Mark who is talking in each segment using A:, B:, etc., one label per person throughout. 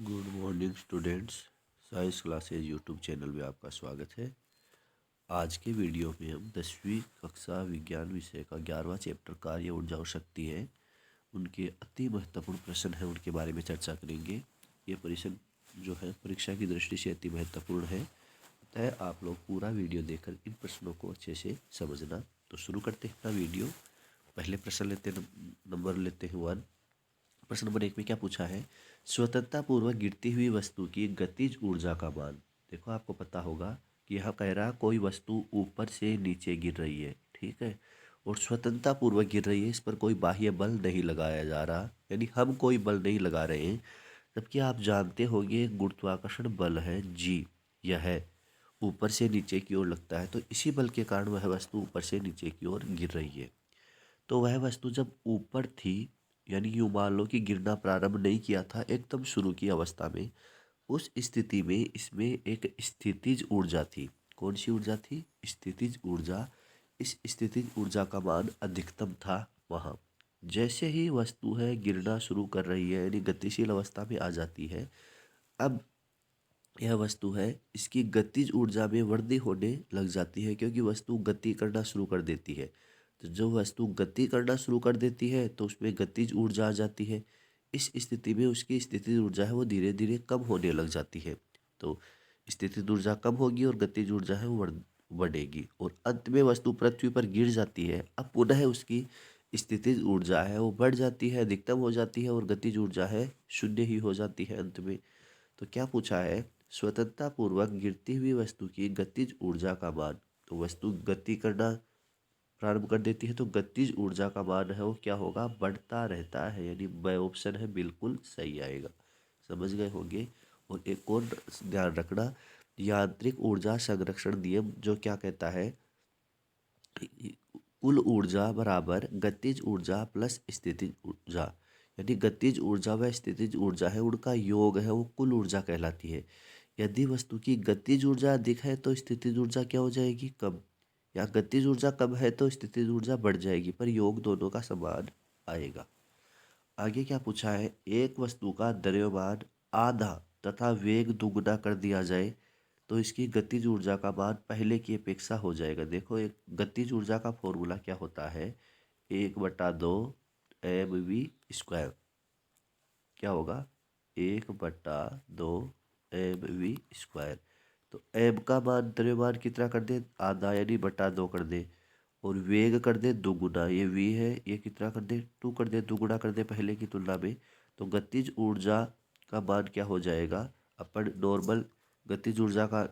A: Good morning students. Science classes YouTube channel में आपका स्वागत है। आज के वीडियो में हम 10वीं कक्षा विज्ञान विषय का 11वां चैप्टर कार्य ऊर्जा और शक्ति है, उनके अति महत्वपूर्ण प्रश्न हैं, उनके बारे में चर्चा करेंगे। ये प्रश्न जो है परीक्षा की दृष्टि से अति महत्वपूर्ण है, अतः आप लोग पूरा वीडियो देखकर इन प्रश्नों को अच्छे से समझना। तो शुरू करते हैं अपना वीडियो। पहले प्रश्न लेते हैं, नंबर लेते हैं 1। प्रश्न नंबर 1 में क्या पूछा है? स्वतंत्रता पूर्वक गिरती हुई वस्तु की गतिज ऊर्जा का मान। देखो, आपको पता होगा कि यह कह रहा कोई वस्तु ऊपर से नीचे गिर रही है, ठीक है, और स्वतंत्रता पूर्वक गिर रही है, इस पर कोई बाह्य बल नहीं लगाया जा रहा, यानी हम कोई बल नहीं लगा रहे हैं। जबकि आप जानते होंगे गुरुत्वाकर्षण बल है जी, यह ऊपर से नीचे की ओर लगता है, तो इसी बल के कारण वह वस्तु ऊपर से नीचे की ओर गिर रही है। तो वह वस्तु जब ऊपर थी, यानी यूँ मान लो कि गिरना प्रारंभ नहीं किया था, एकदम शुरू की अवस्था में, उस स्थिति में इसमें एक स्थितिज ऊर्जा थी। कौन सी ऊर्जा थी? स्थितिज ऊर्जा। इस स्थितिज ऊर्जा का मान अधिकतम था वहाँ। जैसे ही वस्तु है गिरना शुरू कर रही है, यानी गतिशील अवस्था में आ जाती है, अब यह वस्तु है, इसकी गतिज ऊर्जा में वृद्धि होने लग जाती है, क्योंकि वस्तु गति करना शुरू कर देती है। तो जो वस्तु गति करना शुरू कर देती है तो उसमें गतिज ऊर्जा आ जाती है। इस स्थिति में उसकी स्थितिज ऊर्जा है वो धीरे धीरे कम होने लग जाती है। तो स्थितिज ऊर्जा कम होगी और गतिज ऊर्जा है वो बढ़ेगी, और अंत में वस्तु पृथ्वी पर गिर जाती है। अब पुनः उसकी स्थितिज ऊर्जा है वो बढ़ जाती है, अधिकतम हो जाती है, और गतिज ऊर्जा है शून्य ही हो जाती है अंत में। तो क्या पूछा है? स्वतंत्रता पूर्वक गिरती हुई वस्तु की गतिज ऊर्जा का मान। तो वस्तु गति करना प्रारंभ कर देती है तो गतिज ऊर्जा का मान है वो क्या होगा? बढ़ता रहता है, यानी ब ऑप्शन है बिल्कुल सही आएगा। समझ गए होंगे। और एक और ध्यान रखना, यांत्रिक ऊर्जा संरक्षण नियम जो क्या कहता है, कुल ऊर्जा बराबर गतिज ऊर्जा प्लस स्थितिज ऊर्जा, यानी गतिज ऊर्जा व स्थितिज ऊर्जा है उनका योग है वो कुल ऊर्जा कहलाती है। यदि वस्तु की गतिज ऊर्जा अधिक है तो स्थितिज ऊर्जा क्या हो जाएगी? कम। या गतिज ऊर्जा कम है तो स्थितिज ऊर्जा बढ़ जाएगी, पर योग दोनों का समान आएगा। आगे क्या पूछा है? एक वस्तु का द्रव्यमान आधा तथा वेग दुगुना कर दिया जाए तो इसकी गतिज ऊर्जा का मान पहले की अपेक्षा हो जाएगा। देखो, एक गतिज ऊर्जा का फॉर्मूला क्या होता है? 1/2 mv²। क्या होगा? 1/2 mv²। तो एम का मान द्रव्यमान कितना कर दे? आधा, यानी बटा 2 कर दे, और वेग कर दे दुगुना, ये वी है, ये कितना कर दे? 2 कर दे, दुगुना कर दे पहले की तुलना में। तो गतिज ऊर्जा का मान क्या हो जाएगा? अपन नॉर्मल गतिज ऊर्जा का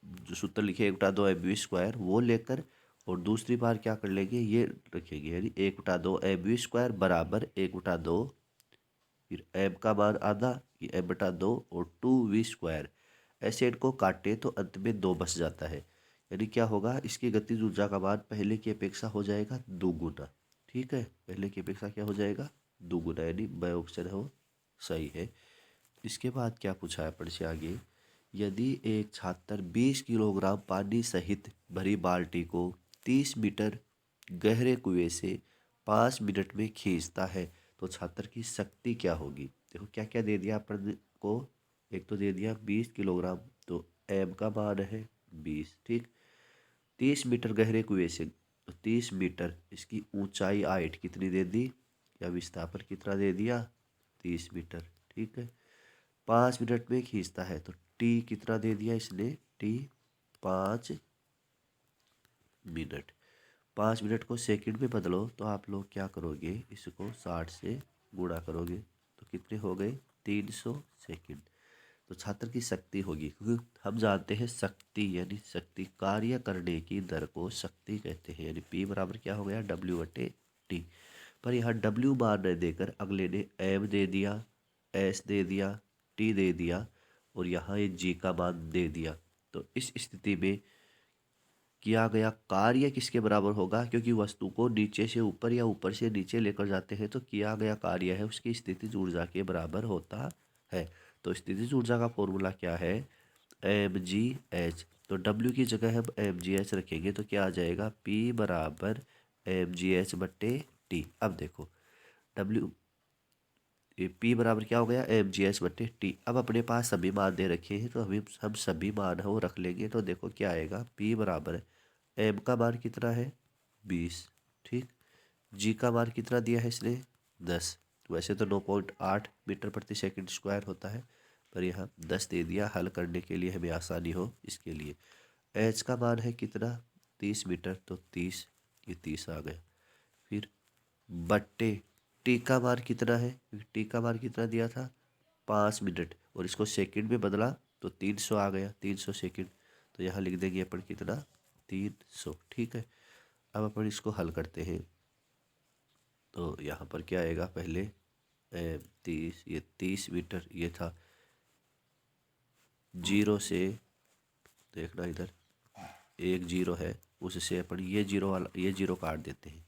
A: जो सूत्र लिखे 1/2 mv² वो लेकर, और दूसरी बार क्या कर लेंगे, ये रखेंगे, यानी 1/2 mv² बराबर 1/2, फिर एम का मान आधा, ये m/2 और 2v²। ऐसे इनको काटे तो अंत में 2 बच जाता है, यानी क्या होगा? इसकी गतिज ऊर्जा का मान पहले की अपेक्षा हो जाएगा दोगुना। ठीक है, पहले की अपेक्षा क्या हो जाएगा? दोगुना, यानी ब ऑप्शन है वो सही है। इसके बाद क्या पूछा है? पढ़ से आगे, यदि एक छात्र 20 किलोग्राम पानी सहित भरी बाल्टी को 30 मीटर गहरे कुएं से 5 मिनट में खींचता है तो छात्र की शक्ति क्या होगी? देखो, क्या क्या दे दिया अपन को। एक तो दे दिया 20 किलोग्राम, तो एम का मान है 20, ठीक। 30 मीटर गहरे कुएं से, तो 30 मीटर, इसकी ऊंचाई हाइट कितनी दे दी, या विस्थापन कितना दे दिया? 30 मीटर, ठीक है। 5 मिनट में खींचता है तो टी कितना दे दिया इसने? T 5 minute. 5 मिनट को सेकंड में बदलो तो आप लोग क्या करोगे? इसको 60 से गुणा करोगे तो कितने हो गए? 300 सेकंड। तो छात्र की शक्ति होगी, क्योंकि हम जानते हैं शक्ति, यानी शक्ति, कार्य करने की दर को शक्ति कहते हैं, यानी P बराबर क्या हो गया? W/T। पर यहाँ W मान न देकर अगले ने M दे दिया, S दे दिया, T दे दिया, और यहाँ ये G का मान दे दिया। तो इस स्थिति में किया गया कार्य किसके बराबर होगा? क्योंकि वस्तु को नीचे से ऊपर या ऊपर से नीचे लेकर जाते हैं, तो किया गया कार्य है उसकी स्थितिज ऊर्जा के बराबर होता है। तो स्थितिज ऊर्जा का फॉर्मूला क्या है? mgh। तो W की जगह हम mgh रखेंगे तो क्या आ जाएगा? P बराबर mgh/T। अब देखो, W ये P बराबर क्या हो गया, mgs/t। अब अपने पास सभी मान दे रखे हैं तो हम सभी मान है वो रख लेंगे। तो देखो क्या आएगा, P बराबर है m का मान कितना है 20, ठीक। g का मान कितना दिया है इसने 10। वैसे तो 9.8 मीटर प्रति सेकंड स्क्वायर होता है, पर यहाँ 10 दे दिया हल करने के लिए, हमें आसानी हो इसके लिए। h का मान है कितना 30 मीटर, तो 30, ये 30 आ गया। फिर बट्टे टी का मान कितना है, टी का मान कितना दिया था 5 मिनट, और इसको सेकंड में बदला तो 300 आ गया, 300 सेकंड। तो यहाँ लिख देंगे अपन कितना 300, ठीक है। अब अपन इसको हल करते हैं। तो यहाँ पर क्या आएगा, पहले 30, ये 30 मीटर ये था, जीरो से देखना इधर एक जीरो है, उससे अपन ये जीरो वाला ये जीरो काट देते हैं।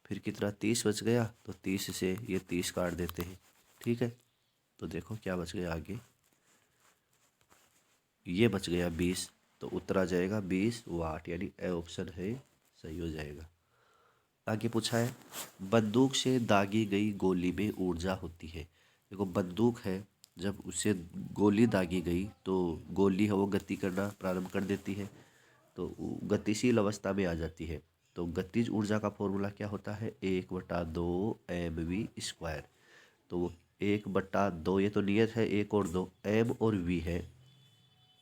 A: फिर कितना 30 बच गया, तो 30 से ये 30 काट देते हैं, ठीक है। तो देखो क्या बच गया आगे, ये बच गया 20। तो उत्तर आ जाएगा 20 वाट, यानी ए ऑप्शन है सही हो जाएगा। आगे पूछा है, बंदूक से दागी गई गोली में ऊर्जा होती है। देखो बंदूक है, जब उससे गोली दागी गई तो गोली है वो गति करना प्रारंभ कर देती है, तो गतिशील अवस्था में आ जाती है। तो गतिज ऊर्जा का फॉर्मूला क्या होता है, 1/2 mv²। तो वो 1/2, ये तो नियत है, 1 और 2 m और v है,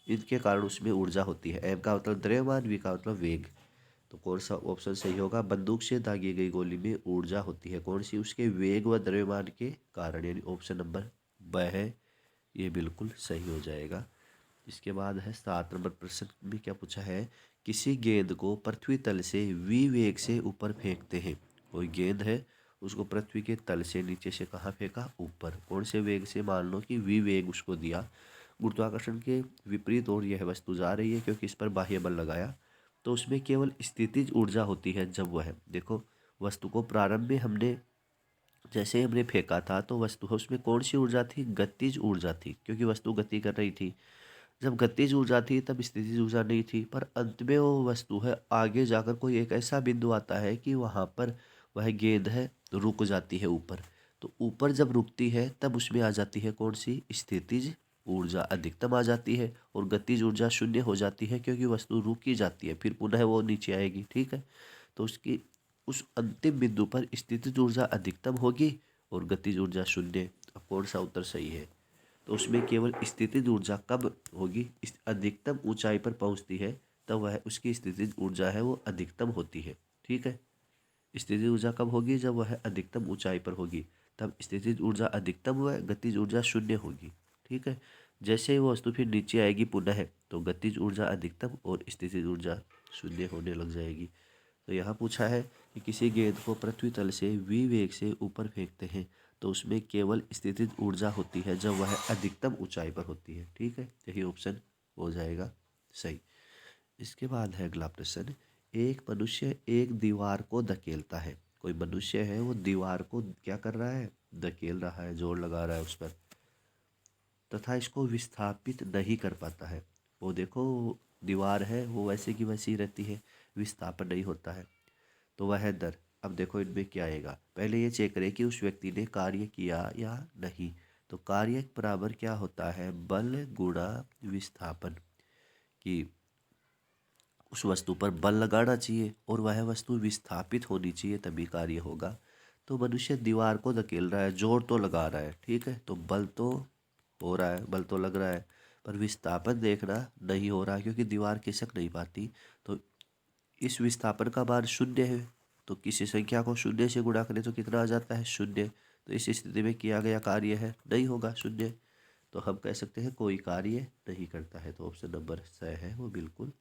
A: इनके कारण उसमें ऊर्जा होती है। m का मतलब द्रव्यमान, v का मतलब वेग। तो कौन सा ऑप्शन सही होगा, बंदूक से दागी गई गोली में ऊर्जा होती है कौन सी, उसके वेग व द्रव्यमान के कारण, यानी ऑप्शन नंबर ब है, ये बिल्कुल सही हो जाएगा। इसके बाद है 7 नंबर प्रश्न में क्या पूछा है, किसी गेंद को पृथ्वी तल से v वेग से ऊपर फेंकते हैं। कोई गेंद है, उसको पृथ्वी के तल से नीचे से कहाँ फेंका, ऊपर। कौन से वेग से, मान लो कि v वेग उसको दिया, गुरुत्वाकर्षण के विपरीत और यह वस्तु जा रही है क्योंकि इस पर बाह्य बल लगाया। तो उसमें केवल स्थितिज ऊर्जा होती है जब वह, देखो वस्तु को प्रारंभ में हमने जैसे ही हमने फेंका था तो वस्तु उसमें कौन सी ऊर्जा थी, गतिज ऊर्जा थी, क्योंकि वस्तु गति कर रही थी। जब गतिज ऊर्जा थी तब स्थितिज ऊर्जा नहीं थी, पर अंत में वो वस्तु है आगे जाकर कोई एक ऐसा बिंदु आता है कि वहाँ पर वह गेंद है रुक जाती है ऊपर। तो ऊपर जब रुकती है तब उसमें आ जाती है कौन सी, स्थितिज ऊर्जा अधिकतम आ जाती है, और गतिज ऊर्जा शून्य हो जाती है क्योंकि वस्तु रुकी जाती है, फिर पुनः वो नीचे आएगी, ठीक है। तो उसकी उस अंतिम बिंदु पर स्थितिज ऊर्जा अधिकतम होगी और गतिज ऊर्जा शून्य। अब कौन सा उत्तर सही है, तो उसमें केवल स्थितिज ऊर्जा कब होगी, अधिकतम ऊंचाई पर पहुंचती है तब वह उसकी स्थितिज ऊर्जा है वो अधिकतम होती है, ठीक है। स्थितिज ऊर्जा कब होगी, जब वह अधिकतम ऊंचाई पर होगी, तब स्थितिज ऊर्जा अधिकतम व गतिज ऊर्जा शून्य होगी, ठीक है। जैसे ही वो वस्तु फिर नीचे आएगी पुनः, तो गतिज ऊर्जा अधिकतम और स्थितिज ऊर्जा शून्य होने लग जाएगी। तो यहाँ पूछा है कि किसी गेंद को पृथ्वी तल से v वेग से ऊपर फेंकते हैं तो उसमें केवल स्थितिज ऊर्जा होती है जब वह अधिकतम ऊंचाई पर होती है, ठीक है। यही ऑप्शन हो जाएगा सही। इसके बाद है अगला प्रश्न, एक मनुष्य एक दीवार को धकेलता है। कोई मनुष्य है वो दीवार को क्या कर रहा है, धकेल रहा है, जोर लगा रहा है उस पर, तथा इसको विस्थापित नहीं कर पाता है। वो देखो दीवार है वो वैसे की वैसी रहती है, विस्थापन नहीं होता है। तो वह है दर। अब देखो इनमें क्या आएगा, पहले ये चेक करें कि उस व्यक्ति ने कार्य किया या नहीं। तो कार्य बराबर क्या होता है, बल गुणा विस्थापन, कि उस वस्तु पर बल लगाना चाहिए और वह वस्तु विस्थापित होनी चाहिए तभी कार्य होगा। तो मनुष्य दीवार को धकेल रहा है, जोर तो लगा रहा है, ठीक है, तो बल तो हो रहा है, बल तो लग रहा है, पर विस्थापन देखना नहीं हो रहा क्योंकि दीवार खिसक नहीं पाती। तो इस विस्थापन का मान शून्य है, तो किसी संख्या को शून्य से गुणा करें तो कितना आ जाता है, शून्य। तो इस स्थिति में किया गया कार्य है नहीं होगा शून्य, तो हम कह सकते हैं कोई कार्य नहीं करता है। तो ऑप्शन नंबर 6 है वो बिल्कुल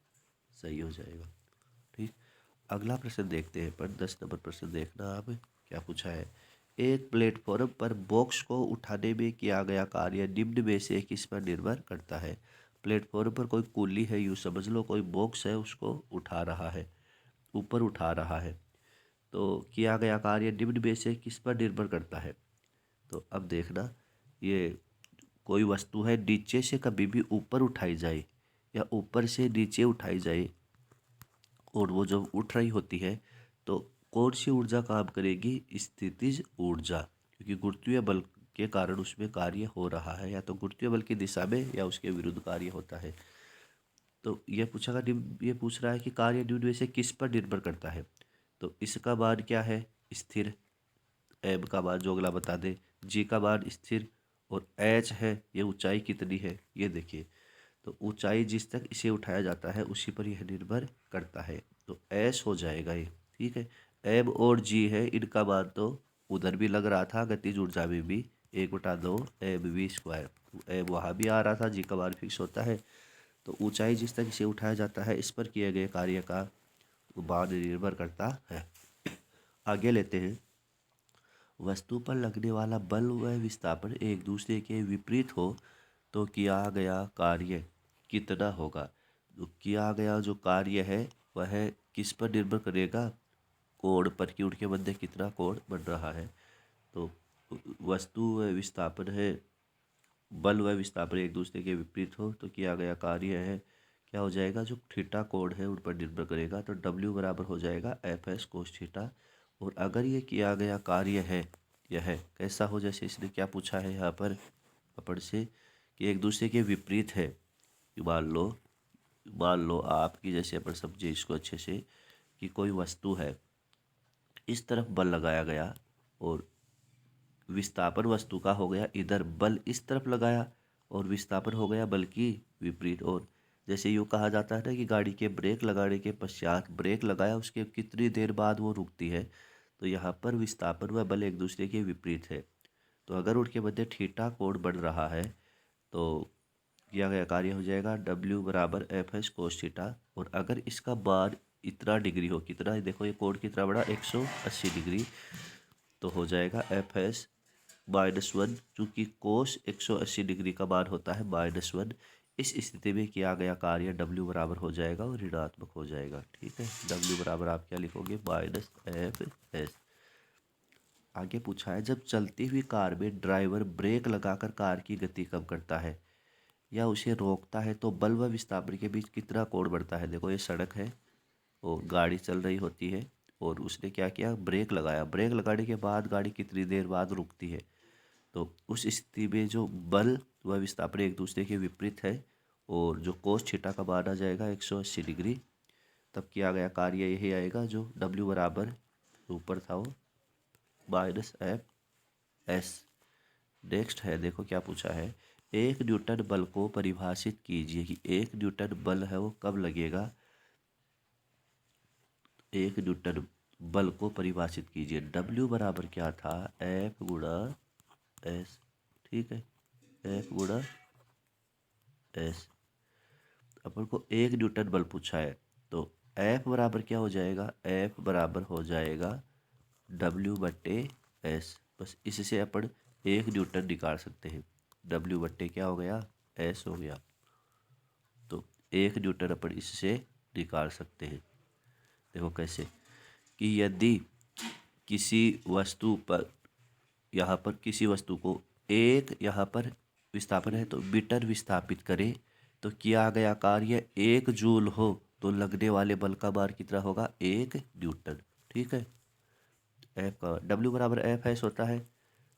A: सही हो जाएगा, ठीक। अगला प्रश्न देखते हैं पर 10 नंबर प्रश्न देखना आप, क्या पूछा है, एक प्लेटफॉर्म पर बॉक्स को उठाने में किया गया कार्य निम्न में से किस पर निर्भर करता है। प्लेटफॉर्म पर कोई कुल्ली है, यूँ समझ लो कोई बॉक्स है उसको उठा रहा है, ऊपर उठा रहा है, तो किया गया कार्य निम्न में से किस पर निर्भर करता है। तो अब देखना, ये कोई वस्तु है नीचे से कभी भी ऊपर उठाई जाए या ऊपर से नीचे उठाई जाए, और वो जब उठ रही होती है तो कौन सी ऊर्जा काम करेगी, स्थितिज ऊर्जा, क्योंकि गुरुत्वीय बल के कारण उसमें कार्य हो रहा है, या तो गुरुत्वीय बल की दिशा में या उसके विरुद्ध कार्य होता है। तो ये ये पूछ रहा है कि कार्य निम्न में से किस पर निर्भर करता है। तो इसका मान क्या है, स्थिर। एम का मान जो अगला बता दे। जी का मान स्थिर। और एच है, ये ऊंचाई कितनी है ये देखिए। तो ऊंचाई जिस तक इसे उठाया जाता है उसी पर यह निर्भर करता है। तो एस हो जाएगा ये, ठीक है। एम और जी है, इनका मान तो उधर भी लग रहा था गतिज ऊर्जा में भी, 1/2 mv²। एम वहाँ भी आ रहा था, जी का मान फिक्स होता है। तो ऊंचाई जिस तक इसे उठाया जाता है इस पर किए गए कार्य का मान निर्भर करता है। आगे लेते हैं। वस्तु पर लगने वाला बल व विस्थापन एक दूसरे के विपरीत हो तो किया गया कार्य कितना होगा। तो किया गया जो कार्य है वह किस पर निर्भर करेगा, कोण पर, कि उनके मध्य कितना कोण बन रहा है। तो वस्तु व विस्थापन है, बल व विस्थापन एक दूसरे के विपरीत हो तो किया गया कार्य है, क्या हो जाएगा, जो थीटा कोण है उन पर निर्भर करेगा। तो डब्ल्यू बराबर हो जाएगा एफ एस कोस थीटा। और अगर ये किया गया कार्य है, यह कैसा हो, जैसे इसने क्या पूछा है यहाँ पर अपन से कि एक दूसरे के विपरीत है। मान लो आपकी, जैसे अपन समझे इसको अच्छे से, कि कोई वस्तु है, इस तरफ बल लगाया गया और विस्थापन वस्तु का हो गया इधर, बल इस तरफ लगाया और विस्थापन हो गया बल की विपरीत। और जैसे यूँ कहा जाता है ना कि गाड़ी के ब्रेक लगाने के पश्चात, ब्रेक लगाया उसके कितनी देर बाद वो रुकती है, तो यहाँ पर विस्थापन व बल एक दूसरे के विपरीत है। तो अगर उनके मध्य थीटा कोण बढ़ रहा है तो किया गया कार्य हो जाएगा डब्ल्यू बराबर एफ एस कोस थीटा। और अगर इसका मान इतना डिग्री हो, कितना, देखो ये कोण कितना बड़ा, 180 डिग्री, तो हो जाएगा एफ एस -1, चूँकि कोस 180 डिग्री का मान होता है -1। इस स्थिति में किया गया कार्य डब्ल्यू बराबर हो जाएगा और ऋणात्मक हो जाएगा, ठीक है। डब्ल्यू बराबर आप क्या लिखोगे, -FS। आगे पूछा है, जब चलती हुई कार में ड्राइवर ब्रेक लगाकर कार की गति कम करता है या उसे रोकता है तो बल व विस्थापन के बीच कितना कोण बढ़ता है। देखो ये सड़क है और गाड़ी चल रही होती है और उसने क्या किया, ब्रेक लगाया। ब्रेक लगाने के बाद गाड़ी कितनी देर बाद रुकती है। तो उस स्थिति में जो बल व विस्थापन एक दूसरे के विपरीत है और जो कोस थीटा का मान आ जाएगा 180 डिग्री, तब किया गया कार्य यही आएगा, जो डब्ल्यू बराबर ऊपर था वो -FS। नेक्स्ट है, देखो क्या पूछा है, 1 न्यूटन बल को परिभाषित कीजिए कि 1 न्यूटन बल है वो कब लगेगा। 1 न्यूटन बल को परिभाषित कीजिए। डब्ल्यू बराबर क्या था, F गुणा S, ठीक है, F गुणा S। अपन को 1 न्यूटन बल पूछा है तो F बराबर क्या हो जाएगा, F बराबर हो जाएगा W/S। बस इससे अपन 1 न्यूटन निकाल सकते हैं। W/ क्या हो गया, S हो गया। तो 1 न्यूटन अपन इससे निकाल सकते हैं। देखो कैसे, कि यदि किसी वस्तु पर, यहाँ पर किसी वस्तु को एक, यहाँ पर विस्थापन है तो मीटर विस्थापित करें तो किया गया कार्य 1 जूल हो तो लगने वाले बल का मान कितना होगा, 1 न्यूटन, ठीक है। एफ का डब्ल्यू बराबर एफ एस होता है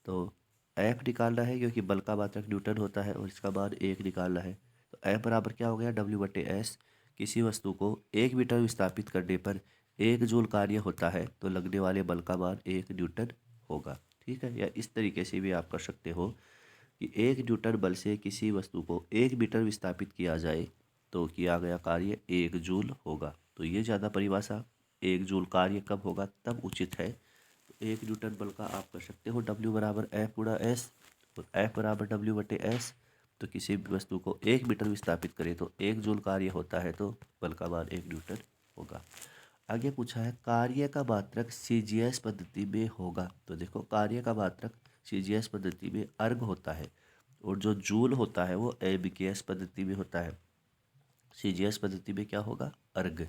A: तो एफ निकालना है क्योंकि बल का मात्रक न्यूटन होता है और इसका मान 1 निकालना है। तो एफ बराबर क्या हो गया, W/S। किसी वस्तु को 1 मीटर विस्थापित करने पर 1 जूल कार्य होता है तो लगने वाले बल का मान 1 न्यूटन होगा, ठीक है। या इस तरीके से भी आप कर सकते हो कि 1 न्यूटन बल से किसी वस्तु को 1 मीटर विस्थापित किया जाए तो किया गया कार्य 1 जूल होगा। तो ये ज़्यादा परिभाषा, 1 जूल कार्य कब होगा तब उचित है। तो 1 न्यूटन बल का आप कर सकते हो डब्ल्यू बराबर एफ गुणा एस और एफ बराबर W/S। तो किसी भी वस्तु को 1 मीटर विस्थापित करें तो 1 जूल कार्य होता है तो बल का मान 1 न्यूटन होगा। आगे पूछा है, कार्य का मात्रक CGS पद्धति में होगा। तो देखो कार्य का मात्रक CGS पद्धति में अर्ग होता है और जो जूल होता है वो ABKS पद्धति में होता है। CGS पद्धति में क्या होगा, अर्ग।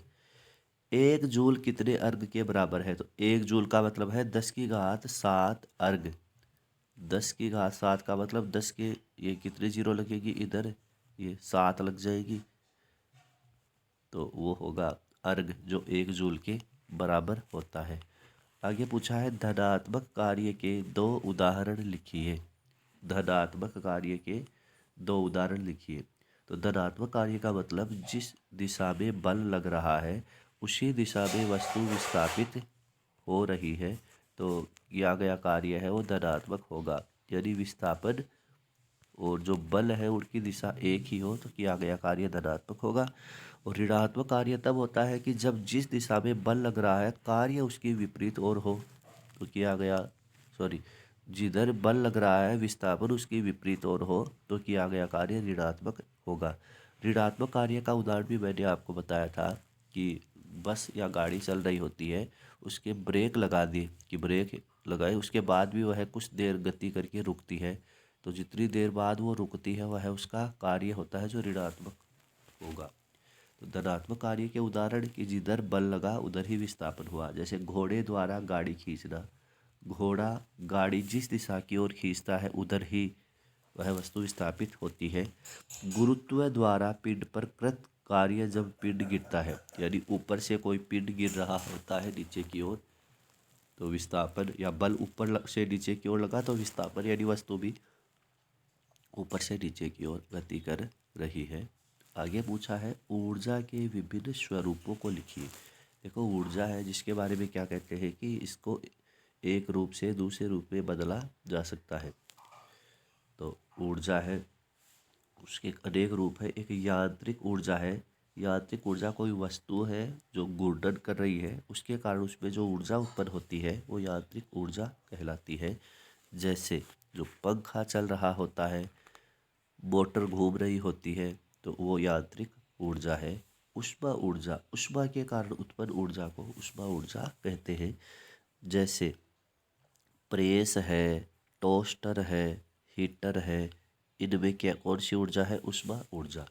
A: 1 जूल कितने अर्ग के बराबर है, तो 1 जूल का मतलब है 10⁻7 अर्ग। 10⁻7 का मतलब 10 के, ये कितने जीरो लगेगी इधर, ये 7 लग जाएगी, तो वो होगा अर्ग जो 1 जूल के बराबर होता है। आगे पूछा है, धनात्मक कार्य के 2 उदाहरण लिखिए। धनात्मक कार्य के दो उदाहरण लिखिए। तो धनात्मक कार्य का मतलब जिस दिशा में बल लग रहा है उसी दिशा में वस्तु विस्थापित हो रही है, तो किया गया कार्य है वो धनात्मक होगा। यानी विस्थापन और जो बल है उनकी दिशा एक ही हो तो किया गया कार्य धनात्मक होगा। और ऋणात्मक कार्य तब होता है कि जब जिस दिशा में बल लग रहा है कार्य उसकी विपरीत ओर हो तो किया गया जिधर बल लग रहा है विस्थापन उसकी विपरीत ओर हो तो किया गया कार्य ऋणात्मक होगा। ऋणात्मक कार्य का उदाहरण भी मैंने आपको बताया था कि बस या गाड़ी चल रही होती है, उसके ब्रेक लगा दिए कि ब्रेक लगाए, उसके बाद भी वह कुछ देर गति करके रुकती है, तो जितनी देर बाद वो रुकती है वह उसका कार्य होता है जो ऋणात्मक होगा। तो धनात्मक कार्य के उदाहरण कि जिधर बल लगा उधर ही विस्थापन हुआ। जैसे घोड़े द्वारा गाड़ी खींचना, घोड़ा गाड़ी जिस दिशा की ओर खींचता है उधर ही वह वस्तु विस्थापित होती है। गुरुत्व द्वारा पिंड पर कृत कार्य जब पिंड गिरता है, यानी ऊपर से कोई पिंड गिर रहा होता है नीचे की ओर, तो विस्थापन या बल ऊपर से नीचे की ओर लगा तो विस्थापन यानी वस्तु भी ऊपर से नीचे की ओर गति कर रही है। आगे पूछा है ऊर्जा के विभिन्न स्वरूपों को लिखिए। देखो ऊर्जा है जिसके बारे में क्या कहते हैं कि इसको एक रूप से दूसरे रूप में बदला जा सकता है। तो ऊर्जा है उसके अनेक रूप है। एक यांत्रिक ऊर्जा है, यांत्रिक ऊर्जा कोई वस्तु है जो घूर्णन कर रही है उसके कारण उसमें जो ऊर्जा उत्पन्न होती है वो यांत्रिक ऊर्जा कहलाती है। जैसे जो पंखा चल रहा होता है, मोटर घूम रही होती है, तो वो यांत्रिक ऊर्जा है। ऊष्मा ऊर्जा, ऊष्मा के कारण उत्पन्न ऊर्जा को ऊष्मा ऊर्जा कहते हैं। जैसे प्रेस है, टोस्टर है, हीटर है, इनमें क्या कौन सी ऊर्जा है? ऊष्मा ऊर्जा।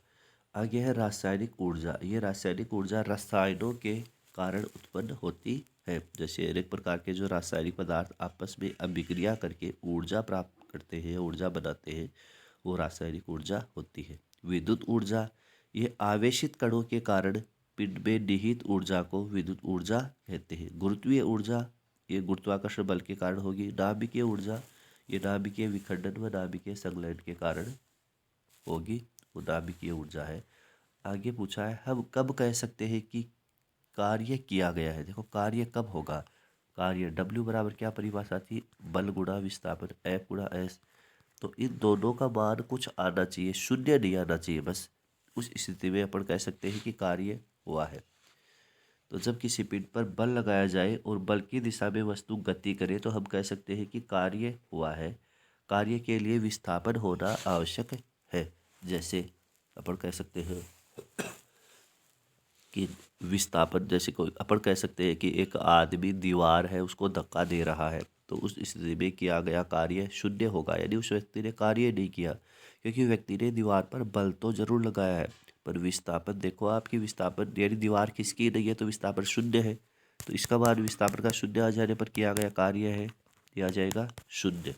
A: आगे है रासायनिक ऊर्जा। ये रासायनिक ऊर्जा रसायनों के कारण उत्पन्न होती है। जैसे अनेक प्रकार के जो रासायनिक पदार्थ आपस में अभिक्रिया करके ऊर्जा प्राप्त करते हैं, ऊर्जा बनाते हैं, वो रासायनिक ऊर्जा होती है। विद्युत ऊर्जा, ये आवेशित कणों के कारण पिंड में निहित ऊर्जा को विद्युत ऊर्जा कहते हैं। गुरुत्वीय ऊर्जा, ये गुरुत्वाकर्षण बल के कारण होगी। नाभिकीय ऊर्जा, ये नाभिकीय विखंडन व नाभिकीय संलयन के कारण होगी, वो नाभिकीय ऊर्जा है। आगे पूछा है हम कब कह सकते हैं कि कार्य किया गया है। देखो कार्य कब होगा? कार्य W बराबर क्या परिभाषा थी? बल गुणा विस्थापन, F गुणा S। तो इन दोनों का मान कुछ आना चाहिए, शून्य नहीं आना चाहिए। बस उस स्थिति में अपन कह सकते हैं कि कार्य हुआ है। तो जब किसी पिंड पर बल लगाया जाए और बल की दिशा में वस्तु गति करे तो हम कह सकते हैं कि कार्य हुआ है। कार्य के लिए विस्थापन होना आवश्यक है। जैसे अपन कह सकते हैं कि विस्थापन, जैसे कोई अपन कह सकते हैं कि एक आदमी दीवार है उसको धक्का दे रहा है, तो उस स्थिति में किया गया कार्य शून्य होगा, यानी उस व्यक्ति ने कार्य नहीं किया, क्योंकि व्यक्ति ने दीवार पर बल तो जरूर लगाया है पर विस्थापन देखो आपकी विस्थापन यानी दीवार खिसकी नहीं है तो विस्थापन शून्य है, तो इसका मान विस्थापन का शून्य आ जाने पर किया गया कार्य है यह आ जाएगा शून्य।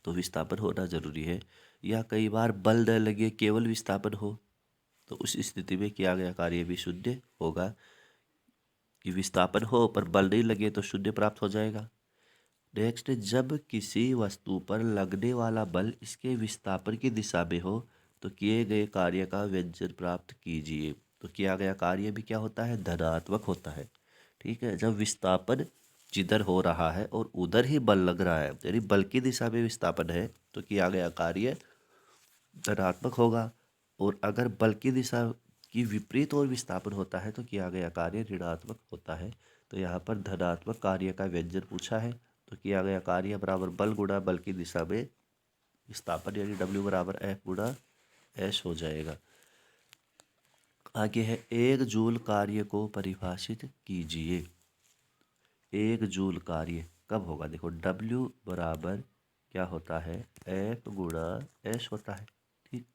A: तो विस्थापन होना जरूरी है। या कई बार बल न लगे केवल विस्थापन हो तो उस स्थिति में किया गया कार्य भी शून्य होगा। कि विस्थापन हो पर बल नहीं लगे तो शून्य प्राप्त हो जाएगा। नेक्स्ट, जब किसी वस्तु पर लगने वाला बल इसके विस्थापन की दिशा में हो तो किए गए कार्य का व्यंजन प्राप्त कीजिए। तो किया गया कार्य भी क्या होता है? धनात्मक होता है। ठीक है, जब विस्थापन जिधर हो रहा है और उधर ही बल लग रहा है, यानी बल की दिशा में विस्थापन है तो किया गया कार्य धनात्मक होगा। और अगर बल की दिशा की विपरीत और विस्थापन होता है तो किया गया कार्य ऋणात्मक होता है। तो यहाँ पर धनात्मक कार्य का व्यंजन पूछा है, तो किया गया कार्य बराबर बल गुणा बल की दिशा में विस्थापन, यानी W बराबर F गुणा S हो जाएगा। आगे है एक जूल कार्य को परिभाषित कीजिए। एक जूल कार्य कब होगा? देखो W बराबर क्या होता है? F गुणा S होता है। ठीक,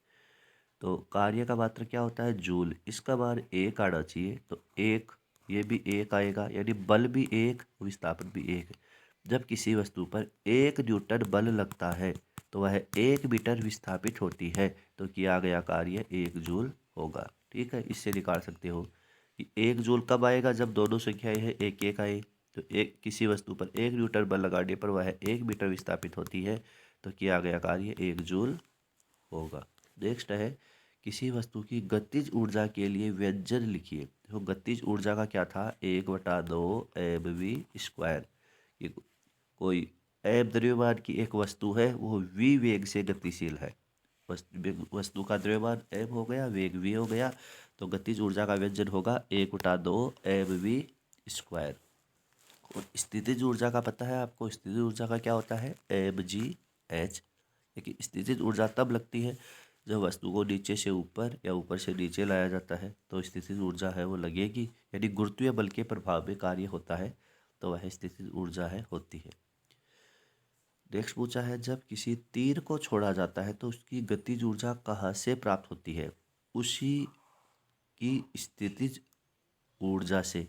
A: तो कार्य का मात्रा क्या होता है? जूल। इसका मान 1 आना चाहिए, तो 1, ये भी 1 आएगा, यानी बल भी 1 विस्थापन भी 1। जब किसी वस्तु पर 1 न्यूटन बल लगता है तो वह 1 मीटर विस्थापित होती है, तो किया गया कार्य 1 जूल होगा। ठीक है, इससे निकाल सकते हो कि 1 जूल कब आएगा? जब दोनों संख्याएं है 1 1 आए, तो एक किसी वस्तु पर 1 न्यूटन बल लगाने पर वह 1 मीटर विस्थापित होती है, तो किया गया कार्य 1 जूल होगा। नेक्स्ट है किसी वस्तु की गतिज ऊर्जा के लिए व्यंजन लिखिए। तो गतिज ऊर्जा का क्या था, 1/2 mv²। ये कोई एम द्रव्यमान की एक वस्तु है, वो v वेग से गतिशील है। वस्तु का द्रव्यमान m हो गया, वेग v हो गया, तो गतिज ऊर्जा का व्यंजन होगा 1/2 mv²। और स्थितिज ऊर्जा का पता है आपको, स्थितिज ऊर्जा का क्या होता है, mgh। लेकिन स्थितिज ऊर्जा तब लगती है जब वस्तु को नीचे से ऊपर या ऊपर से नीचे लाया जाता है, तो स्थितिज ऊर्जा है वो लगेगी। यदि गुरुत्वीय बल के प्रभाव में कार्य होता है तो वह स्थितिज ऊर्जा है होती है। नेक्स्ट पूछा है जब किसी तीर को छोड़ा जाता है तो उसकी गतिज ऊर्जा कहाँ से प्राप्त होती है। उसी की स्थितिज ऊर्जा से।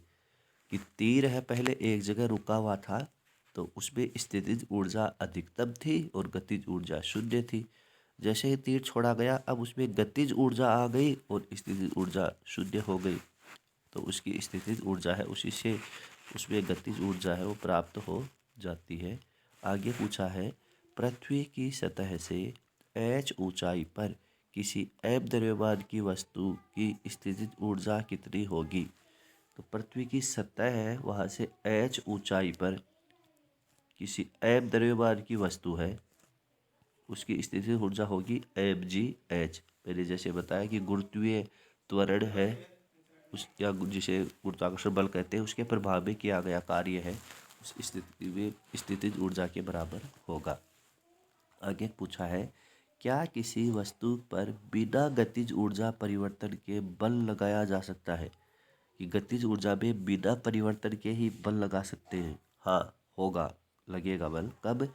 A: कि तीर है पहले एक जगह रुका हुआ था तो उसमें स्थितिज ऊर्जा अधिकतम थी और गतिज ऊर्जा शून्य थी। जैसे ही तीर छोड़ा गया अब उसमें गतिज ऊर्जा आ गई और स्थितिज ऊर्जा शून्य हो गई, तो उसकी स्थितिज ऊर्जा है उसी से उसमें गतिज ऊर्जा है वो प्राप्त हो जाती है। आगे पूछा है पृथ्वी की सतह से h ऊंचाई पर किसी m द्रव्यमान की वस्तु की स्थितिज ऊर्जा कितनी होगी। तो पृथ्वी की सतह है वहाँ से h ऊंचाई पर किसी m द्रव्यमान की वस्तु है, उसकी स्थितिज ऊर्जा होगी mgh। पहले जैसे बताया कि गुरुत्वीय त्वरण है उस या जिसे गुरुत्वाकर्षण बल कहते हैं, उसके प्रभाव में किया गया कार्य है उस स्थिति में स्थितिज ऊर्जा के बराबर होगा। आगे पूछा है क्या किसी वस्तु पर बिना गतिज ऊर्जा परिवर्तन के बल लगाया जा सकता है। कि गतिज ऊर्जा में बिना परिवर्तन के ही बल लगा सकते हैं। हाँ होगा, लगेगा बल। कब,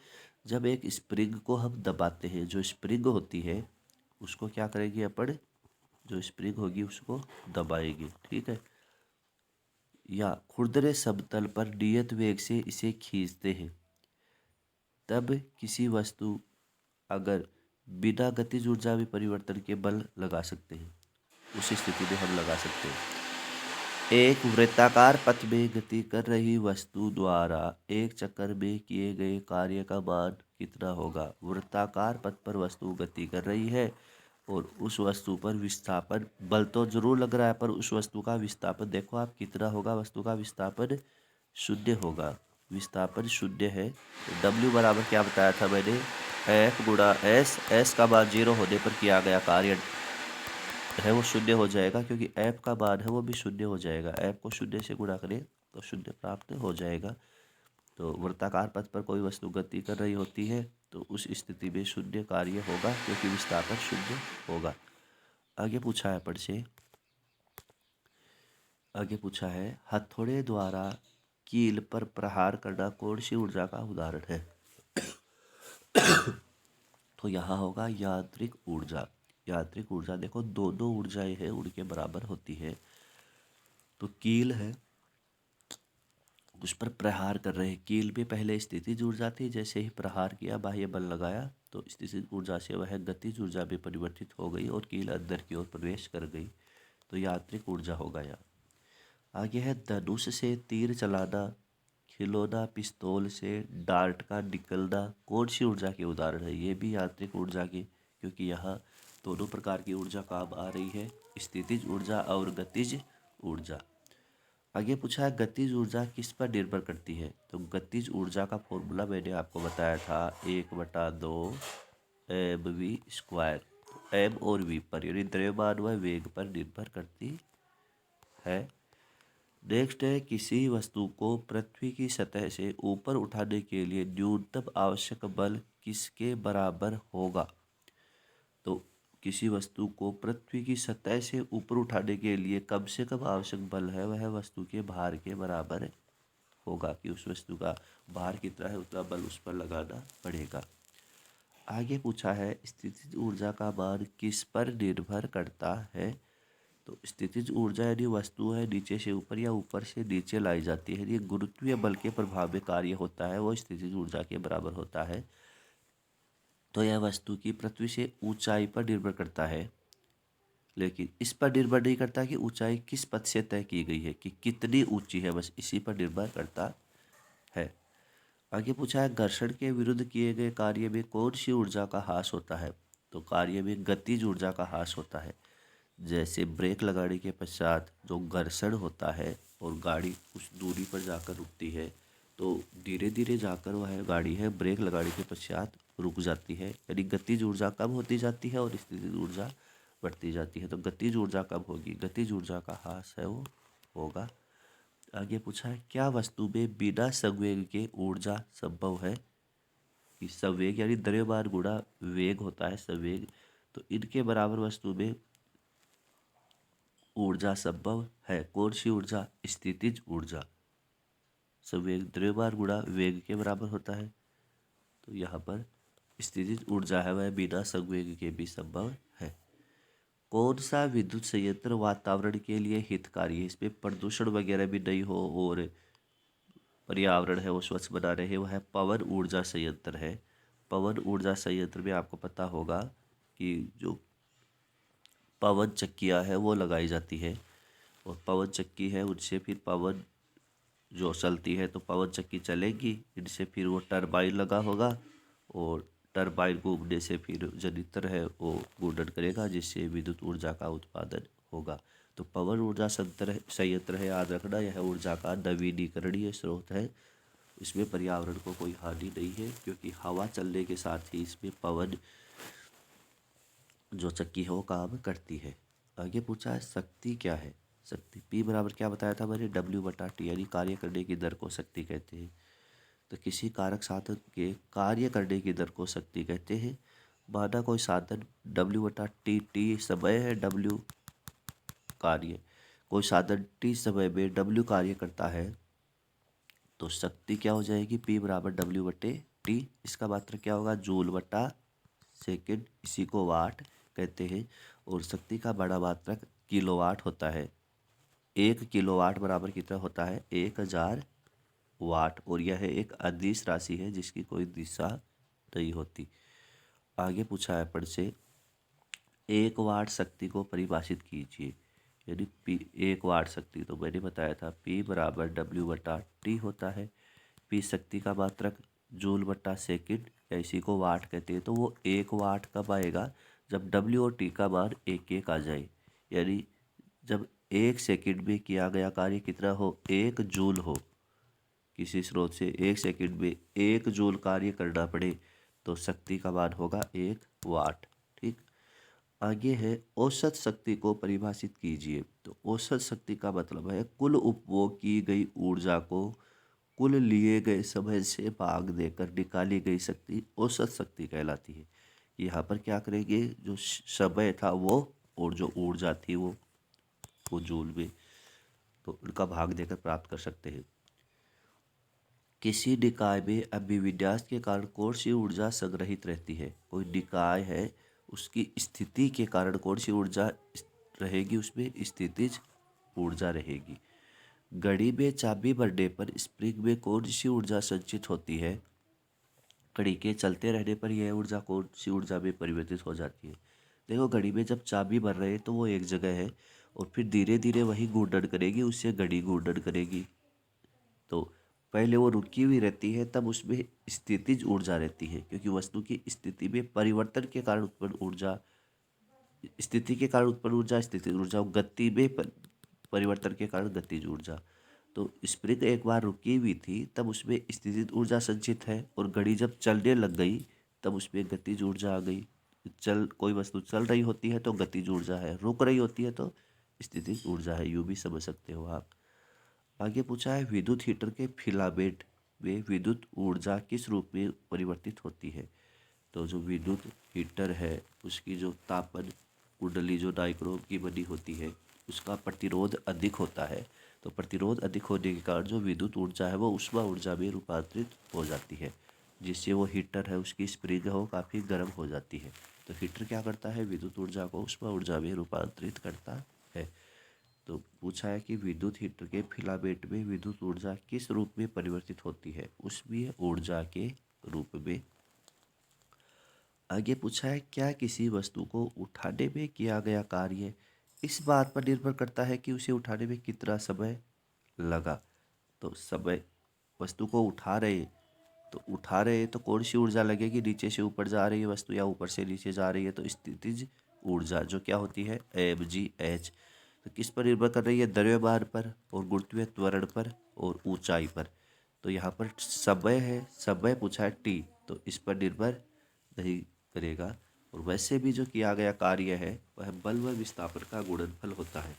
A: जब एक स्प्रिंग को हम दबाते हैं, जो स्प्रिंग होती है उसको क्या करेंगे अपन, जो स्प्रिंग होगी उसको दबाएंगे, ठीक है। या खुरदरे समतल पर नियत वेग से इसे खींचते हैं, तब किसी वस्तु अगर बिना गतिज ऊर्जा में परिवर्तन के बल लगा सकते हैं, उसी स्थिति में हम लगा सकते हैं। एक वृत्ताकार पथ में गति कर रही वस्तु द्वारा एक चक्कर में किए गए कार्य का मान कितना होगा। वृत्ताकार पथ पर वस्तु गति कर रही है और उस वस्तु पर विस्थापन बल तो जरूर लग रहा है, पर उस वस्तु का विस्थापन देखो आप कितना होगा। वस्तु का विस्थापन शून्य होगा, विस्थापन शून्य है। तो W बराबर क्या बताया था मैंने, F गुणा S। S का मान 0 होने पर किया गया कार्य है वो शून्य हो जाएगा, क्योंकि ऐप का मान है वो भी शून्य हो जाएगा। ऐप को शून्य से गुणा करें तो शून्य प्राप्त हो जाएगा। तो वृत्ताकार पथ पर कोई वस्तु गति कर रही होती है तो उस स्थिति में शून्य कार्य होगा, क्योंकि विस्थापन शून्य होगा। आगे पूछा है पढ़ से, आगे पूछा है हथौड़े द्वारा कील पर प्रहार करना कौन सी ऊर्जा का उदाहरण है। तो यहाँ होगा यांत्रिक ऊर्जा। यांत्रिक ऊर्जा देखो दो ऊर्जाएं हैं उनके बराबर होती है। तो कील है उस पर प्रहार कर रहे हैं, कील में पहले स्थितिज ऊर्जा थी, जैसे ही प्रहार किया बाह्य बल लगाया तो स्थितिज ऊर्जा से वह गतिज ऊर्जा में परिवर्तित हो गई और कील अंदर की ओर प्रवेश कर गई। तो यांत्रिक ऊर्जा होगा यहाँ। आगे है धनुष से तीर चलाना, खिलौना पिस्तौल से डार्ट का निकलना कौन सी ऊर्जा के उदाहरण है। ये भी यांत्रिक ऊर्जा के, क्योंकि यहाँ दोनों प्रकार की ऊर्जा काम आ रही है, स्थितिज ऊर्जा और गतिज ऊर्जा। आगे पूछा है गतिज ऊर्जा किस पर निर्भर करती है। तो गतिज ऊर्जा का फॉर्मूला मैंने आपको बताया था 1/2 mv²। एम और वी पर यानी द्रव्यमान व वेग पर निर्भर करती है। नेक्स्ट है किसी वस्तु को पृथ्वी की सतह से ऊपर उठाने के लिए न्यूनतम आवश्यक बल किसके बराबर होगा। तो किसी वस्तु को पृथ्वी की सतह से ऊपर उठाने के लिए कम से कम आवश्यक बल है वह वस्तु के भार के बराबर होगा, कि उस वस्तु का भार कितना है उतना बल उस पर लगाना पड़ेगा। आगे पूछा है स्थितिज ऊर्जा का मान किस पर निर्भर करता है। तो स्थितिज ऊर्जा यदि वस्तु है नीचे से ऊपर या ऊपर से नीचे लाई जाती है, यदि गुरुत्वीय बल के प्रभाव में कार्य होता है वो स्थितिज ऊर्जा के बराबर होता है। तो यह वस्तु की पृथ्वी से ऊंचाई पर निर्भर करता है, लेकिन इस पर निर्भर नहीं करता कि ऊंचाई किस पथ से तय की गई है, कि कितनी ऊंची है, बस इसी पर निर्भर करता है। आगे पूछा है घर्षण के विरुद्ध किए गए कार्य में कौन सी ऊर्जा का ह्रास होता है। तो कार्य में गतिज ऊर्जा का ह्रास होता है। जैसे ब्रेक लगाने के पश्चात जो घर्षण होता है और गाड़ी कुछ दूरी पर जाकर रुकती है, तो धीरे धीरे जाकर वह गाड़ी है ब्रेक लगाने के पश्चात रुक जाती है, यानी गतिज ऊर्जा कम होती जाती है और स्थितिज ऊर्जा बढ़ती जाती है। तो गतिज ऊर्जा कब होगी, गतिज ऊर्जा का ह्रास है वो होगा। आगे पूछा है क्या वस्तु में बिना संवेग के ऊर्जा संभव है। कि संवेग यानी द्रव्यमान गुणा वेग होता है संवेग, तो इनके बराबर वस्तु में ऊर्जा संभव है। कौन सी ऊर्जा, स्थितिज ऊर्जा। संवेग द्रव्यमान गुणा वेग के बराबर होता है, तो यहाँ पर स्थितिज ऊर्जा है वह बिना संवेग के भी संभव है। कौन सा विद्युत संयंत्र वातावरण के लिए हितकारी है, इसमें प्रदूषण वगैरह भी नहीं हो और पर्यावरण है वो स्वच्छ बना रहे, वह पवन ऊर्जा संयंत्र है। पवन ऊर्जा संयंत्र में आपको पता होगा कि जो पवन चक्कियाँ है वो लगाई जाती है, और पवन चक्की है उनसे फिर पवन जो चलती है, तो पवन चक्की चलेगी, इनसे फिर वो टरबाइन लगा होगा, और टरबाइन घूमने से फिर जनरेटर है वो घूर्णन करेगा, जिससे विद्युत ऊर्जा का उत्पादन होगा। तो पवन ऊर्जा संयंत्र है, याद रखना, यह ऊर्जा का नवीनीकरणीय स्रोत है। इसमें पर्यावरण को कोई हानि नहीं है, क्योंकि हवा चलने के साथ ही इसमें पवन जो चक्की है वो काम करती है। आगे पूछा है शक्ति क्या है। शक्ति P बराबर क्या बताया था मैंने, W/T, यानी कार्य करने की दर को शक्ति कहते हैं। तो किसी कारक साधन के कार्य करने की दर को शक्ति कहते हैं। माना कोई साधन W/T, T समय है, W कार्य, कोई साधन T समय में W कार्य करता है, तो शक्ति क्या हो जाएगी, P बराबर W/T। इसका मात्रक क्या होगा, जूल/सेकंड, इसी को वाट कहते हैं। और शक्ति का बड़ा मात्रक किलोवाट होता है। 1 किलोवाट बराबर कितना होता है, 1000 वाट, और यह एक अदिश राशि है जिसकी कोई दिशा नहीं होती। आगे पूछा है पढ़ से 1 वाट शक्ति को परिभाषित कीजिए। यानी P 1 वाट शक्ति, तो मैंने बताया था P बराबर W/T होता है। P शक्ति का मात्रक जूल/सेकंड, या इसी को वाट कहते हैं। तो वो 1 वाट कब आएगा, जब W और T का मान 1 आ जाए, यानी जब 1 सेकंड में किया गया कार्य कितना हो, 1 जूल हो। किसी स्रोत से 1 सेकंड में 1 जूल कार्य करना पड़े, तो शक्ति का मान होगा 1 वाट। ठीक, आगे है औसत शक्ति को परिभाषित कीजिए। तो औसत शक्ति का मतलब है कुल उपभोग की गई ऊर्जा को कुल लिए गए समय से भाग देकर निकाली गई शक्ति औसत शक्ति कहलाती है। यहाँ पर क्या करेंगे, जो समय था वो और जो ऊर्जा थी वो जूल में, तो उनका भाग देकर प्राप्त कर सकते हैं। किसी निकाय में अभिविन्यास के कारण कौन सी ऊर्जा संग्रहित रहती है। कोई निकाय है, उसकी स्थिति के कारण कौन सी ऊर्जा रहेगी, उसमें स्थितिज ऊर्जा रहेगी। घड़ी में चाबी भरने पर स्प्रिंग में कौन सी ऊर्जा संचित होती है। घड़ी के चलते रहने पर यह ऊर्जा कौन सी ऊर्जा में परिवर्तित हो जाती है। देखो, घड़ी में जब चाबी भर रहे हैं तो वो एक जगह है, और फिर धीरे धीरे वही घूर्णन करेगी, उससे घड़ी घूर्णन करेगी। तो पहले वो रुकी हुई रहती है, तब उसमें स्थितिज ऊर्जा रहती है, क्योंकि वस्तु की स्थिति में परिवर्तन के कारण उत्पन्न ऊर्जा, स्थिति के कारण उत्पन्न ऊर्जा स्थितिज ऊर्जा, गति में परिवर्तन के कारण गतिज ऊर्जा। तो स्प्रिंग एक बार रुकी हुई थी, तब उसमें स्थितिज ऊर्जा संचित है, और घड़ी जब चलने लग गई तब उसमें गतिज ऊर्जा आ गई। कोई वस्तु चल रही होती है तो गतिज ऊर्जा है, रुक रही होती है तो स्थितिज ऊर्जा है, यूँ भी समझ सकते हो आप। आगे पूछा है विद्युत हीटर के फिलामेंट में विद्युत ऊर्जा किस रूप में परिवर्तित होती है। तो जो विद्युत हीटर है उसकी जो तापन कुंडली जो डाइक्रोम की बनी होती है, उसका प्रतिरोध अधिक होता है। तो प्रतिरोध अधिक होने के कारण जो विद्युत ऊर्जा है वो ऊष्मा ऊर्जा में रूपांतरित हो जाती है, जिससे वो हीटर है उसकी स्प्रिंग है वो काफ़ी गर्म हो जाती है। तो हीटर क्या करता है, विद्युत ऊर्जा को ऊष्मा ऊर्जा में रूपांतरित करता है। तो पूछा है कि विद्युत हीटर के फिलामेंट में विद्युत ऊर्जा किस रूप में परिवर्तित होती है, ऊष्मीय ऊर्जा के रूप में। आगे पूछा है क्या किसी वस्तु को उठाने में किया गया कार्य इस बात पर निर्भर करता है कि उसे उठाने में कितना समय लगा। तो समय, वस्तु को उठा रहे तो उठा रहे हैं तो कौन सी ऊर्जा लगेगी, नीचे से ऊपर जा रही है वस्तु या ऊपर से नीचे जा रही है, तो स्थितिज ऊर्जा जो क्या होती है mgh। तो किस पर निर्भर कर रही है, द्रव्यमान पर और गुरुत्वीय त्वरण पर और ऊंचाई पर। तो यहाँ पर समय है, समय पूछा है t, तो इस पर निर्भर नहीं करेगा। और वैसे भी जो किया गया कार्य है वह बल व विस्थापन का गुणनफल होता है,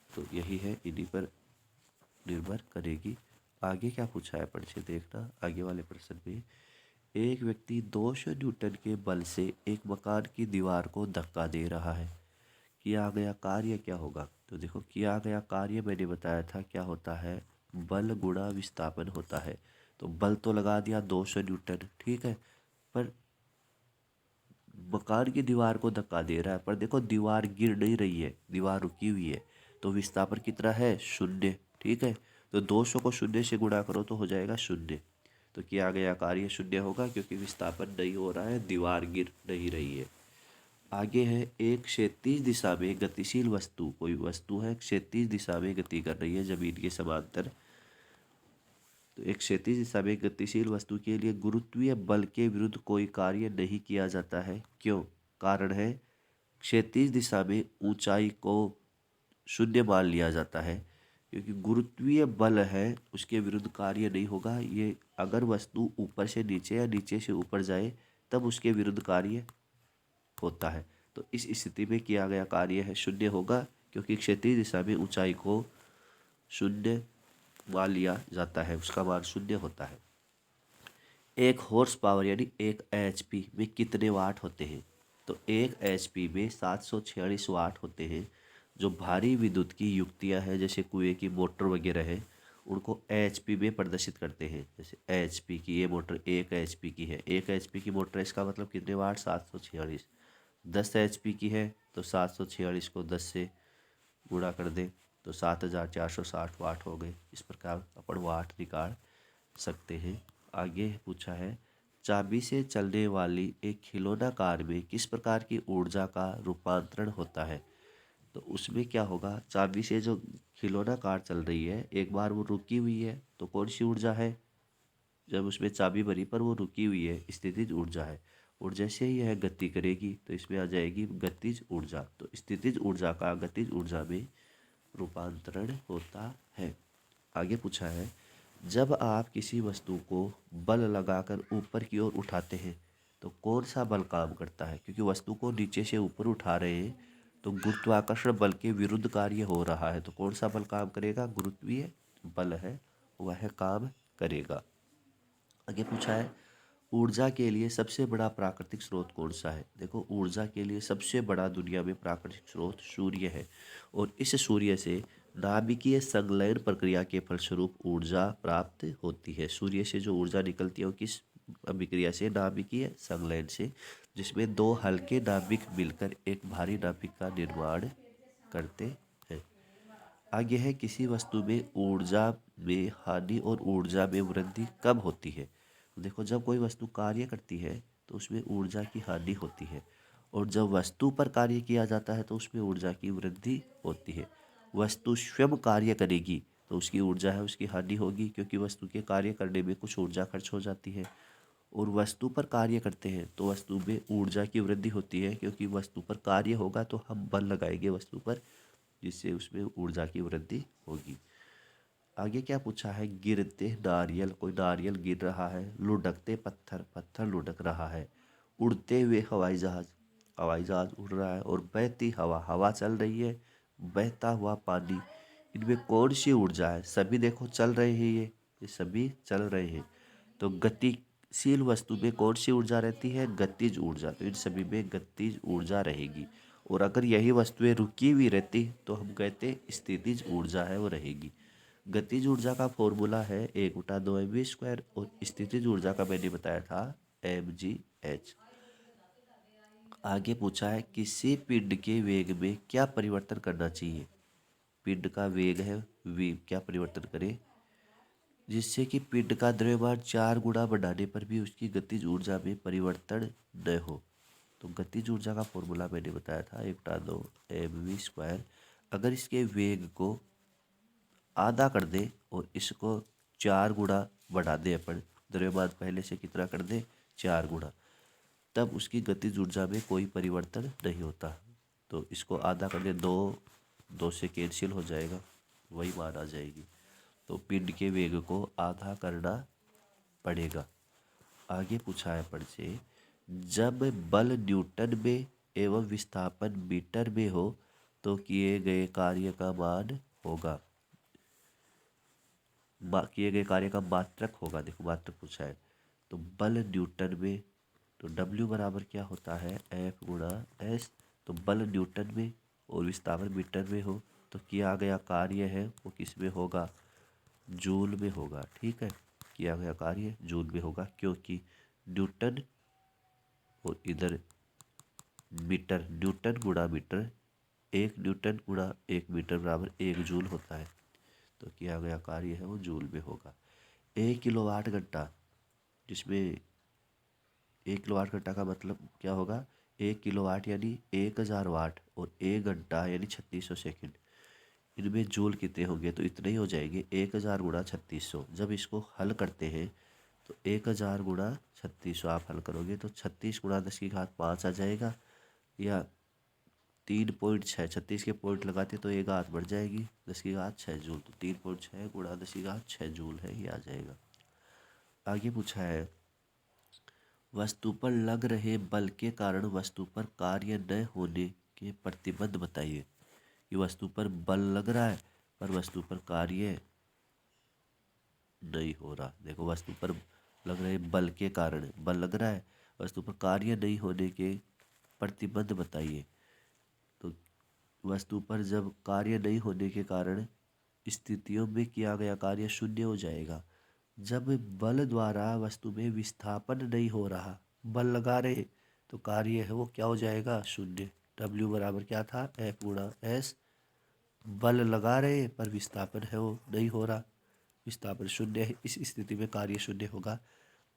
A: तो यही है, इन्हीं पर निर्भर करेगी। आगे क्या पूछा है पढ़ के देखना आगे वाले प्रश्न में। एक व्यक्ति 200 न्यूटन के बल से एक मकान की दीवार को धक्का दे रहा है, किया गया कार्य क्या होगा। तो देखो किया गया कार्य मैंने बताया था क्या होता है, बल गुणा विस्थापन होता है। तो बल तो लगा दिया 200 न्यूटन, ठीक है, पर मकान की दीवार को धक्का दे रहा है, पर देखो दीवार गिर नहीं रही है, दीवार रुकी हुई है, तो विस्थापन कितना है, शून्य, ठीक है। तो 200 को शून्य से गुणा करो तो हो जाएगा शून्य। तो किया गया कार्य शून्य होगा क्योंकि विस्थापन नहीं हो रहा है, दीवार गिर नहीं रही है। आगे है, एक क्षैतिज दिशा में गतिशील वस्तु, कोई वस्तु है क्षैतिज दिशा में गति कर रही है जमीन के समांतर। तो एक क्षैतिज दिशा में गतिशील वस्तु के लिए गुरुत्वीय बल के विरुद्ध कोई कार्य नहीं किया जाता है, क्यों। कारण है, क्षैतिज दिशा में ऊंचाई को शून्य मान लिया जाता है, क्योंकि गुरुत्वीय बल है उसके विरुद्ध कार्य नहीं होगा। ये अगर वस्तु ऊपर से नीचे या नीचे से ऊपर जाए तब उसके विरुद्ध कार्य होता है। तो इस स्थिति में किया गया कार्य है शून्य होगा, क्योंकि क्षैतिज दिशा में ऊंचाई को शून्य मान लिया जाता है, उसका मान शून्य होता है। एक हॉर्स पावर यानी एक एचपी में कितने वाट होते हैं। तो एक एचपी में 746 वाट होते हैं। जो भारी विद्युत की युक्तियां हैं जैसे कुएं की मोटर वगैरह है, उनको एचपी में प्रदर्शित करते हैं। जैसे एचपी की ये मोटर 1 एचपी की है, 1 एचपी की मोटर है, इसका मतलब कितने वाट 746। 10 एचपी की है तो 746 को 10 से गुणा कर दें तो 7460 वाट हो गए। इस प्रकार अपन वाट निकाल सकते हैं। आगे पूछा है, चाबी से चलने वाली एक खिलौना कार में किस प्रकार की ऊर्जा का रूपांतरण होता है। तो उसमें क्या होगा, चाबी से जो खिलौना कार चल रही है एक बार वो रुकी हुई है तो कौन सी ऊर्जा है, जब उसमें चाबी भरी पर वो रुकी हुई है, स्थितिज ऊर्जा है। और जैसे ही यह गति करेगी तो इसमें आ जाएगी गतिज ऊर्जा। तो स्थितिज ऊर्जा का गतिज ऊर्जा में रूपांतरण होता है। आगे पूछा है, जब आप किसी वस्तु को बल लगाकर ऊपर की ओर उठाते हैं तो कौन सा बल काम करता है। क्योंकि वस्तु को नीचे से ऊपर उठा रहे हैं तो गुरुत्वाकर्षण बल के विरुद्ध कार्य हो रहा है, तो कौन सा बल काम करेगा, गुरुत्वीय बल है वह काम करेगा। आगे पूछा है, ऊर्जा के लिए सबसे बड़ा प्राकृतिक स्रोत कौन सा है। देखो ऊर्जा के लिए सबसे बड़ा दुनिया में प्राकृतिक स्रोत सूर्य है, और इस सूर्य से नाभिकीय संलयन प्रक्रिया के फलस्वरूप ऊर्जा प्राप्त होती है। सूर्य से जो ऊर्जा निकलती है वो किस अभिक्रिया से, नाभिकीय संलयन से, जिसमें दो हल्के नाभिक मिलकर एक भारी नाभिक का निर्माण करते हैं। आगे है, किसी वस्तु में ऊर्जा में हानि और ऊर्जा में वृद्धि कब होती है। देखो जब कोई वस्तु कार्य करती है तो उसमें ऊर्जा की हानि होती है, और जब वस्तु पर कार्य किया जाता है तो उसमें ऊर्जा की वृद्धि होती है। वस्तु स्वयं कार्य करेगी तो उसकी ऊर्जा है उसकी हानि होगी, क्योंकि वस्तु के कार्य करने में कुछ ऊर्जा खर्च हो जाती है। और वस्तु पर कार्य करते हैं तो वस्तु में ऊर्जा की वृद्धि होती है, क्योंकि वस्तु पर कार्य होगा तो हम बल लगाएंगे वस्तु पर, जिससे उसमें ऊर्जा की वृद्धि होगी। आगे क्या पूछा है, गिरते नारियल, कोई नारियल गिर रहा है, लुढ़कते पत्थर, पत्थर लुढ़क रहा है, उड़ते हुए हवाई जहाज, हवाई जहाज उड़ रहा है, और बहती हवा, हवा चल रही है, बहता हुआ पानी, इनमें कौन सी ऊर्जा है। सभी देखो चल रहे हैं, ये सभी चल रहे हैं। तो गतिशील वस्तु में कौन सी ऊर्जा रहती है, गतिज ऊर्जा। तो इन सभी में गतिज ऊर्जा रहेगी। और अगर यही वस्तुएं रुकी हुई रहती तो हम कहते स्थितिज ऊर्जा है वो रहेगी। गतिज ऊर्जा का फॉर्मूला है 1/2mv², और स्थितिज ऊर्जा का मैंने बताया था mgh। आगे पूछा है, किसी पिंड के वेग में क्या परिवर्तन करना चाहिए। पिंड का वेग है v, क्या परिवर्तन करें जिससे कि पिंड का द्रव्यमान 4 गुना बढ़ाने पर भी उसकी गतिज ऊर्जा में परिवर्तन न हो। तो गतिज ऊर्जा का फॉर्मूला मैंने बताया था 1/2mv²। अगर इसके वेग को आधा कर दे और इसको 4 गुना बढ़ा दे अपन, द्रव्यमान पहले से कितना कर दे, 4 गुना, तब उसकी गतिज ऊर्जा में कोई परिवर्तन नहीं होता। तो इसको आधा कर दे, 2 से कैंसिल हो जाएगा, वही मान आ जाएगी। तो पिंड के वेग को आधा करना पड़ेगा। आगे पूछा है पढ़ से, जब बल न्यूटन में एवं विस्थापन मीटर में हो तो किए गए कार्य का मान होगा, किए गए कार्य का मात्रक होगा। देखो मात्रक पूछा है, तो बल न्यूटन में, तो W बराबर क्या होता है, F गुणा S। तो बल न्यूटन में और विस्थापन मीटर में हो तो किया गया कार्य है वो किस में होगा, जूल में होगा। ठीक है, किया गया कार्य जूल में होगा, क्योंकि न्यूटन और इधर मीटर, न्यूटन गुणा मीटर, 1 न्यूटन गुणा 1 मीटर बराबर 1 जूल होता है। तो किया गया कार्य है वो जूल में होगा। 1 किलोवाट घंटा, जिसमें 1 किलोवाट घंटा का मतलब क्या होगा, 1 किलोवाट यानी 1000 वाट और 1 घंटा यानी 3600 सेकंड। इनमें जूल कितने होंगे, तो इतने ही हो जाएंगे, 1000 गुणा 3600। जब इसको हल करते हैं तो 1000 गुणा 3600 आप हल करोगे तो 36 गुणा 10 की घात 5 आ जाएगा, या 3.6, 36 के पॉइंट लगाते तो 1 घात बढ़ जाएगी, 10 की घात 6 जूल। तो 3.6 गुणा 10 की घात 6 जूल है, ये आ जाएगा। आगे पूछा है, वस्तु पर लग रहे बल के कारण वस्तु पर कार्य न होने के प्रतिबंध बताइए। कि वस्तु पर बल लग रहा है पर वस्तु पर कार्य नहीं हो रहा। देखो वस्तु पर लग रहे बल के कारण बल लग रहा है, वस्तु पर कार्य नहीं होने के प्रतिबंध बताइए। तो वस्तु पर जब कार्य नहीं होने के कारण स्थितियों में किया गया कार्य शून्य हो जाएगा। जब बल द्वारा वस्तु में विस्थापन नहीं हो रहा, बल लगा रहे तो कार्य है वो क्या हो जाएगा, शून्य। W बराबर क्या था, F गुणा S। बल लगा रहे पर विस्थापन है वो नहीं हो रहा, विस्थापन शून्य है, इस स्थिति में कार्य शून्य होगा।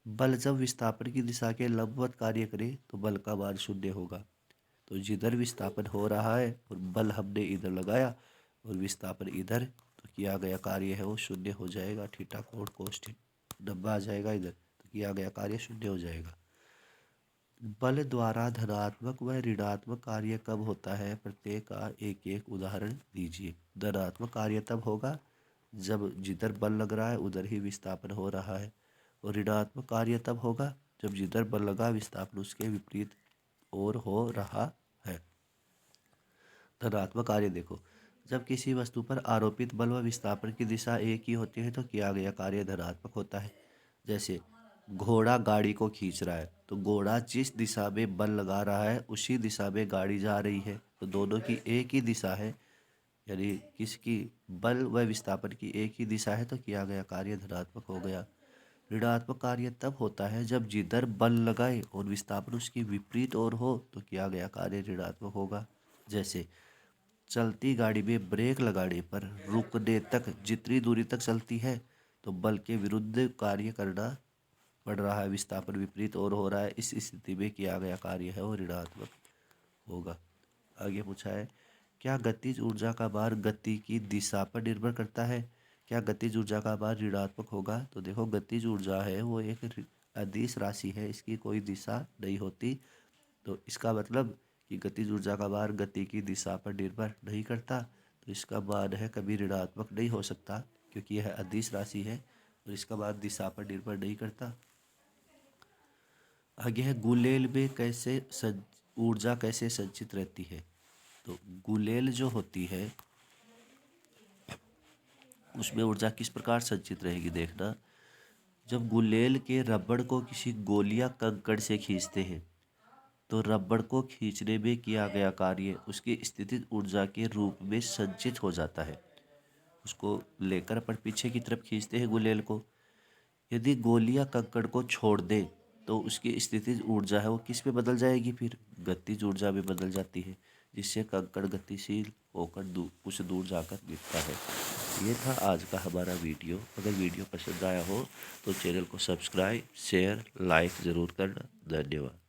A: बल जब विस्थापन की दिशा के लंबवत कार्य करे तो बल का मान शून्य होगा। तो जिधर विस्थापन हो रहा है और बल हमने इधर लगाया और विस्थापन इधर, तो किया गया कार्य है वो शून्य हो जाएगा। थीटा कोण कोस डब्बा आ जाएगा इधर, तो किया गया कार्य शून्य हो जाएगा। बल द्वारा धनात्मक व ऋणात्मक कार्य कब होता है, प्रत्येक का एक एक उदाहरण दीजिए। धनात्मक कार्य तब होगा जब जिधर बल लग रहा है उधर ही विस्थापन हो रहा है, और ऋणात्मक कार्य तब होगा जब जिधर बल लगा विस्थापन उसके विपरीत और हो रहा है। धनात्मक कार्य देखो, जब किसी वस्तु पर आरोपित बल व विस्थापन की दिशा एक ही होती है तो किया गया कार्य धनात्मक होता है। जैसे घोड़ा गाड़ी को खींच रहा है, तो घोड़ा जिस दिशा में बल लगा रहा है उसी दिशा में गाड़ी जा रही है, तो दोनों की एक ही दिशा है, यानी किसकी, बल व विस्थापन की एक ही दिशा है, तो किया गया कार्य धनात्मक हो गया। ऋणात्मक कार्य तब होता है जब जिधर बल लगाए और विस्थापन उसकी विपरीत ओर हो तो किया गया कार्य ऋणात्मक होगा। जैसे चलती गाड़ी में ब्रेक लगाने पर रुकने तक जितनी दूरी तक चलती है तो बल के विरुद्ध कार्य करना पड़ रहा है, विस्थापन विपरीत और हो रहा है, इस स्थिति में किया गया कार्य है वो ऋणात्मक होगा। आगे पूछा है, क्या गतिज ऊर्जा का भार गति की दिशा पर निर्भर करता है। क्या गतिज ऊर्जा का भार ऋणात्मक होगा। तो देखो गतिज ऊर्जा है वो एक अदिश राशि है, इसकी कोई दिशा नहीं होती, तो इसका मतलब कि गतिज ऊर्जा का भार गति की दिशा पर निर्भर नहीं करता, तो इसका मान है कभी ऋणात्मक नहीं हो सकता, क्योंकि यह अदिश राशि है और इसका मान दिशा पर निर्भर नहीं करता। आगे है, गुलेल में कैसे ऊर्जा कैसे संचित रहती है। तो गुलेल जो होती है उसमें ऊर्जा किस प्रकार संचित रहेगी, देखना। जब गुलेल के रबड़ को किसी गोलियां कंकड़ से खींचते हैं तो रबड़ को खींचने में किया गया कार्य उसकी स्थितिज ऊर्जा के रूप में संचित हो जाता है। उसको लेकर अपन पीछे की तरफ खींचते हैं गुलेल को, यदि गोलियां कंकड़ को छोड़ दें तो उसकी स्थितिज ऊर्जा है वो किस में बदल जाएगी, फिर गतिज ऊर्जा में बदल जाती है, जिससे कंकड़ गतिशील होकर कुछ दूर जाकर गिरता है। ये था आज का हमारा वीडियो। अगर वीडियो पसंद आया हो तो चैनल को सब्सक्राइब शेयर लाइक ज़रूर करना। धन्यवाद।